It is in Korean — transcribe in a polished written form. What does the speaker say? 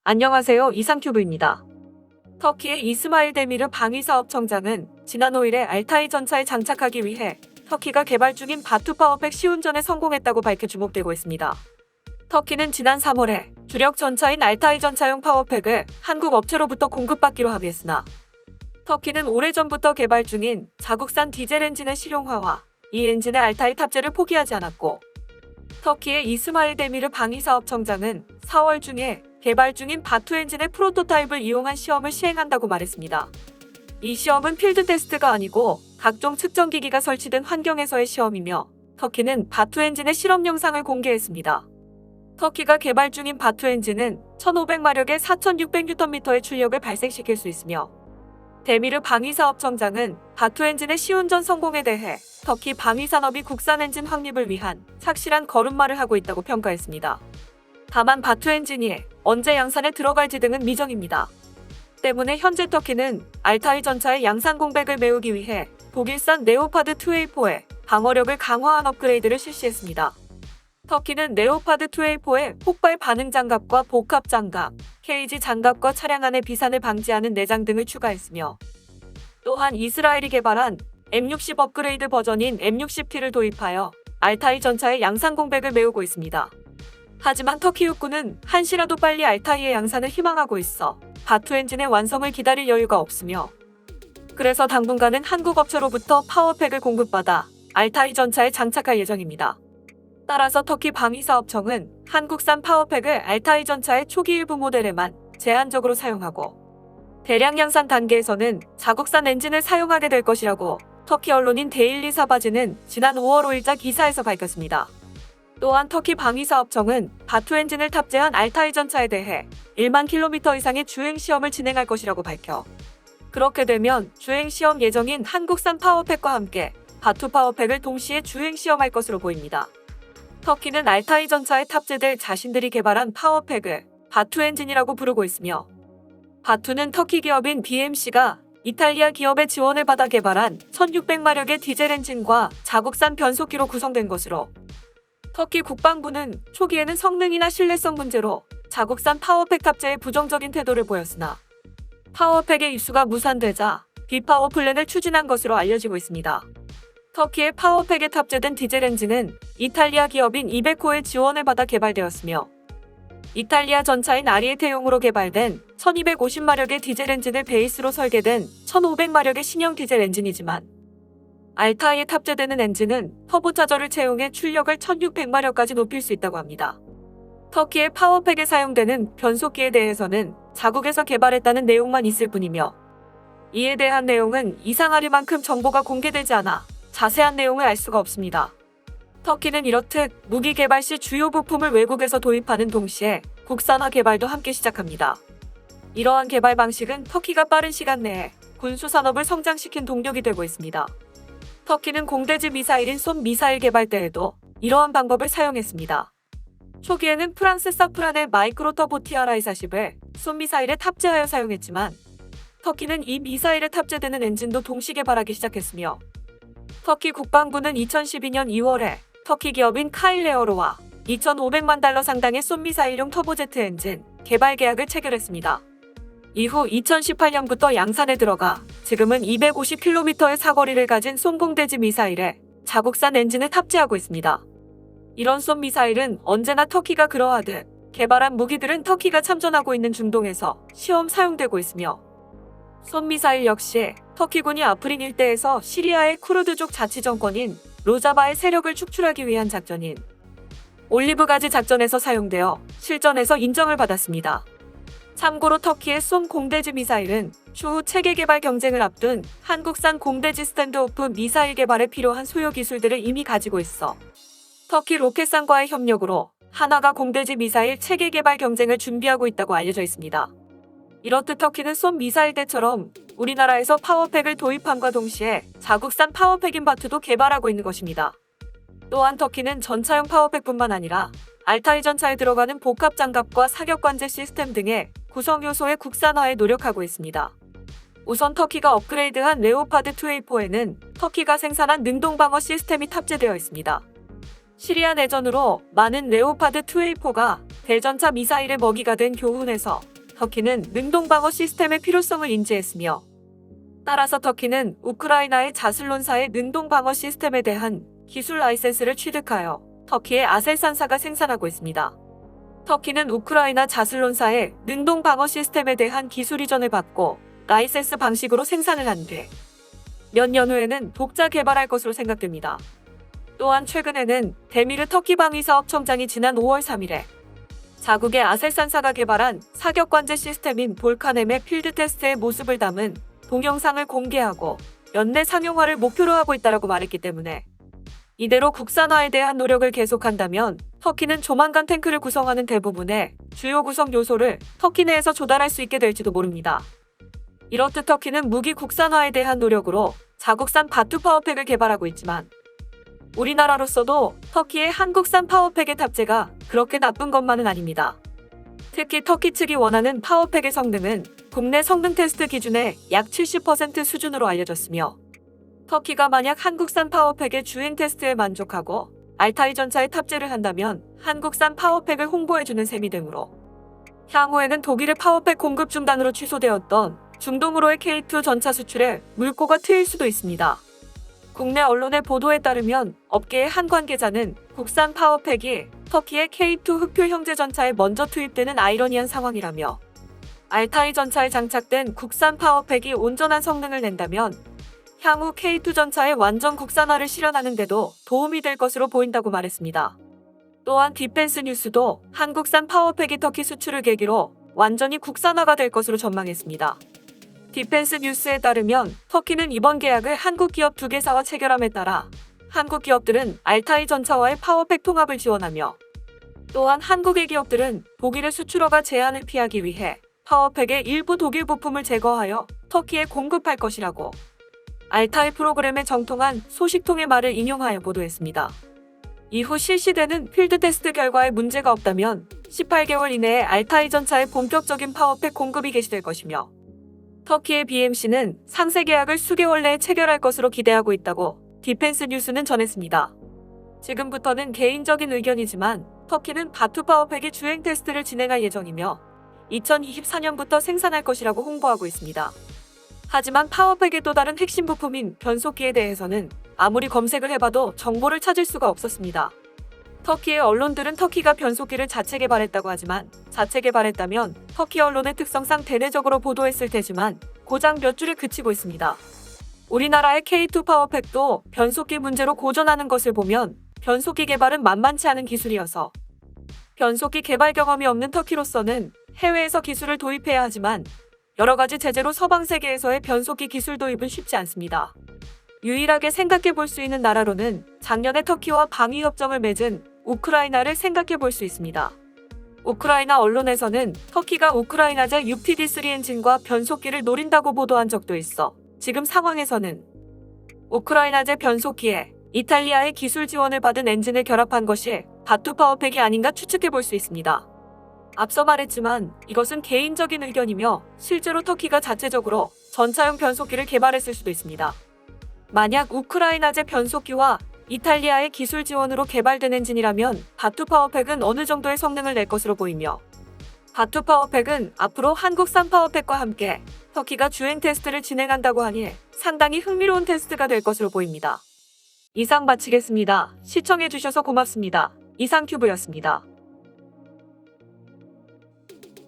안녕하세요. 이상큐브입니다. 터키의 이스마일 데미르 방위사업청장은 지난 5일에 알타이 전차에 장착하기 위해 터키가 개발 중인 바투 파워팩 시운전에 성공했다고 밝혀 주목되고 있습니다. 터키는 지난 3월에 주력 전차인 알타이 전차용 파워팩을 한국 업체로부터 공급받기로 합의했으나 터키는 오래전부터 개발 중인 자국산 디젤 엔진의 실용화와 이 엔진의 알타이 탑재를 포기하지 않았고, 터키의 이스마일 데미르 방위사업청장은 4월 중에 개발 중인 바투 엔진의 프로토타입을 이용한 시험을 시행한다고 말했습니다. 이 시험은 필드 테스트가 아니고 각종 측정기기가 설치된 환경에서의 시험이며, 터키는 바투 엔진의 실험 영상을 공개했습니다. 터키가 개발 중인 바투 엔진은 1500마력의 4600Nm의 출력을 발생시킬 수 있으며, 데미르 방위사업청장은 바투 엔진의 시운전 성공에 대해 터키 방위산업이 국산 엔진 확립을 위한 착실한 걸음마를 하고 있다고 평가했습니다. 다만 바투 엔진이 언제 양산에 들어갈지 등은 미정입니다. 때문에 현재 터키는 알타이 전차의 양산 공백을 메우기 위해 독일산 레오파드 2A4의 방어력을 강화한 업그레이드를 실시했습니다. 터키는 레오파드 2A4에 폭발 반응 장갑과 복합 장갑, 케이지 장갑과 차량 안의 비산을 방지하는 내장 등을 추가했으며, 또한 이스라엘이 개발한 M60 업그레이드 버전인 M60T를 도입하여 알타이 전차의 양산 공백을 메우고 있습니다. 하지만 터키 육군은 한시라도 빨리 알타이의 양산을 희망하고 있어 바투 엔진의 완성을 기다릴 여유가 없으며, 그래서 당분간은 한국 업체로부터 파워팩을 공급받아 알타이 전차에 장착할 예정입니다. 따라서 터키 방위사업청은 한국산 파워팩을 알타이 전차의 초기 일부 모델에만 제한적으로 사용하고, 대량 양산 단계에서는 자국산 엔진을 사용하게 될 것이라고 터키 언론인 데일리 사바지는 지난 5월 5일자 기사에서 밝혔습니다. 또한 터키 방위사업청은 바투 엔진을 탑재한 알타이 전차에 대해 1만 킬로미터 이상의 주행시험을 진행할 것이라고 밝혀, 그렇게 되면 주행시험 예정인 한국산 파워팩과 함께 바투 파워팩을 동시에 주행시험할 것으로 보입니다. 터키는 알타이 전차에 탑재될 자신들이 개발한 파워팩을 바투 엔진이라고 부르고 있으며, 바투는 터키 기업인 BMC가 이탈리아 기업의 지원을 받아 개발한 1600마력의 디젤 엔진과 자국산 변속기로 구성된 것으로, 터키 국방부는 초기에는 성능이나 신뢰성 문제로 자국산 파워팩 탑재에 부정적인 태도를 보였으나 파워팩의 입수가 무산되자 비파워 플랜을 추진한 것으로 알려지고 있습니다. 터키의 파워팩에 탑재된 디젤 엔진은 이탈리아 기업인 이베코의 지원을 받아 개발되었으며, 이탈리아 전차인 아리에테용으로 개발된 1250마력의 디젤 엔진을 베이스로 설계된 1500마력의 신형 디젤 엔진이지만, 알타이에 탑재되는 엔진은 터보차저를 채용해 출력을 1600마력까지 높일 수 있다고 합니다. 터키의 파워팩에 사용되는 변속기에 대해서는 자국에서 개발했다는 내용만 있을 뿐이며, 이에 대한 내용은 이상하리만큼 정보가 공개되지 않아 자세한 내용을 알 수가 없습니다. 터키는 이렇듯 무기 개발 시 주요 부품을 외국에서 도입하는 동시에 국산화 개발도 함께 시작합니다. 이러한 개발 방식은 터키가 빠른 시간 내에 군수 산업을 성장시킨 동력이 되고 있습니다. 터키는 공대지 미사일인 솜 미사일 개발 때에도 이러한 방법을 사용했습니다. 초기에는 프랑스 사프란의 마이크로 터보 TRI-40을 솜 미사일에 탑재하여 사용했지만, 터키는 이 미사일에 탑재되는 엔진도 동시 개발하기 시작했으며, 터키 국방부는 2012년 2월에 터키 기업인 카일레어로와 2,500만 달러 상당의 솜 미사일용 터보제트 엔진 개발 계약을 체결했습니다. 이후 2018년부터 양산에 들어가 지금은 250km의 사거리를 가진 솜 공대지 미사일에 자국산 엔진을 탑재하고 있습니다. 이런 솜 미사일은 언제나 터키가 그러하듯 개발한 무기들은 터키가 참전하고 있는 중동에서 시험 사용되고 있으며, 솜 미사일 역시 터키군이 아프린 일대에서 시리아의 쿠르드족 자치정권인 로자바의 세력을 축출하기 위한 작전인 올리브가지 작전에서 사용되어 실전에서 인정을 받았습니다. 참고로 터키의 솜 공대지 미사일은 추후 체계 개발 경쟁을 앞둔 한국산 공대지 스탠드오프 미사일 개발에 필요한 소요 기술들을 이미 가지고 있어 터키 로켓산과의 협력으로 하나가 공대지 미사일 체계 개발 경쟁을 준비하고 있다고 알려져 있습니다. 이렇듯 터키는 솜 미사일 때처럼 우리나라에서 파워팩을 도입함과 동시에 자국산 파워팩인 바투도 개발하고 있는 것입니다. 또한 터키는 전차용 파워팩뿐만 아니라 알타이 전차에 들어가는 복합 장갑과 사격 관제 시스템 등의 구성 요소의 국산화에 노력하고 있습니다. 우선 터키가 업그레이드한 레오파드 2A4에는 터키가 생산한 능동 방어 시스템이 탑재되어 있습니다. 시리아 내전으로 많은 레오파드 2A4가 대전차 미사일의 먹이가 된 교훈에서 터키는 능동방어 시스템의 필요성을 인지했으며 따라서 터키는 우크라이나의 자슬론사의 능동방어 시스템에 대한 기술 라이센스를 취득하여 터키의 아셀산사가 생산하고 있습니다. 터키는 우크라이나 자슬론사의 능동방어 시스템에 대한 기술 이전을 받고 라이센스 방식으로 생산을 한 뒤 몇 년 후에는 독자 개발할 것으로 생각됩니다. 또한 최근에는 데미르 터키 방위사업청장이 지난 5월 3일에 자국의 아셀산사가 개발한 사격관제 시스템인 볼카넴의 필드 테스트의 모습을 담은 동영상을 공개하고 연내 상용화를 목표로 하고 있다고 말했기 때문에 이대로 국산화에 대한 노력을 계속한다면 터키는 조만간 탱크를 구성하는 대부분의 주요 구성 요소를 터키 내에서 조달할 수 있게 될지도 모릅니다. 이렇듯 터키는 무기 국산화에 대한 노력으로 자국산 바투 파워팩을 개발하고 있지만 우리나라로서도 터키의 한국산 파워팩의 탑재가 그렇게 나쁜 것만은 아닙니다. 특히 터키 측이 원하는 파워팩의 성능은 국내 성능 테스트 기준의 약 70% 수준으로 알려졌으며 터키가 만약 한국산 파워팩의 주행 테스트에 만족하고 알타이 전차에 탑재를 한다면 한국산 파워팩을 홍보해주는 셈이 되므로 향후에는 독일의 파워팩 공급 중단으로 취소되었던 중동으로의 K2 전차 수출에 물꼬가 트일 수도 있습니다. 국내 언론의 보도에 따르면 업계의 한 관계자는 국산 파워팩이 터키의 K2 흑표 형제 전차에 먼저 투입되는 아이러니한 상황이라며 알타이 전차에 장착된 국산 파워팩이 온전한 성능을 낸다면 향후 K2 전차의 완전 국산화를 실현하는 데도 도움이 될 것으로 보인다고 말했습니다. 또한 디펜스 뉴스도 한국산 파워팩이 터키 수출을 계기로 완전히 국산화가 될 것으로 전망했습니다. 디펜스 뉴스에 따르면 터키는 이번 계약을 한국 기업 2개사와 체결함에 따라 한국 기업들은 알타이 전차와의 파워팩 통합을 지원하며 또한 한국의 기업들은 독일의 수출허가 제한을 피하기 위해 파워팩의 일부 독일 부품을 제거하여 터키에 공급할 것이라고 알타이 프로그램에 정통한 소식통의 말을 인용하여 보도했습니다. 이후 실시되는 필드 테스트 결과에 문제가 없다면 18개월 이내에 알타이 전차의 본격적인 파워팩 공급이 개시될 것이며 터키의 BMC는 상세 계약을 수개월 내에 체결할 것으로 기대하고 있다고 디펜스 뉴스는 전했습니다. 지금부터는 개인적인 의견이지만 터키는 바투 파워팩의 주행 테스트를 진행할 예정이며 2024년부터 생산할 것이라고 홍보하고 있습니다. 하지만 파워팩의 또 다른 핵심 부품인 변속기에 대해서는 아무리 검색을 해봐도 정보를 찾을 수가 없었습니다. 터키의 언론들은 터키가 변속기를 자체 개발했다고 하지만 자체 개발했다면 터키 언론의 특성상 대내적으로 보도했을 테지만 고작 몇 줄에 그치고 있습니다. 우리나라의 K2 파워팩도 변속기 문제로 고전하는 것을 보면 변속기 개발은 만만치 않은 기술이어서 변속기 개발 경험이 없는 터키로서는 해외에서 기술을 도입해야 하지만 여러 가지 제재로 서방 세계에서의 변속기 기술 도입은 쉽지 않습니다. 유일하게 생각해 볼 수 있는 나라로는 작년에 터키와 방위협정을 맺은 우크라이나를 생각해 볼 수 있습니다. 우크라이나 언론에서는 터키가 우크라이나제 UPD-3 엔진과 변속기를 노린다고 보도한 적도 있어 지금 상황에서는 우크라이나제 변속기에 이탈리아의 기술 지원을 받은 엔진을 결합한 것이 바투 파워팩이 아닌가 추측해 볼 수 있습니다. 앞서 말했지만 이것은 개인적인 의견이며 실제로 터키가 자체적으로 전차용 변속기를 개발했을 수도 있습니다. 만약 우크라이나제 변속기와 이탈리아의 기술 지원으로 개발된 엔진이라면 바투 파워팩은 어느 정도의 성능을 낼 것으로 보이며 바투 파워팩은 앞으로 한국산 파워팩과 함께 터키가 주행 테스트를 진행한다고 하니 상당히 흥미로운 테스트가 될 것으로 보입니다. 이상 마치겠습니다. 시청해주셔서 고맙습니다. 이상큐브였습니다.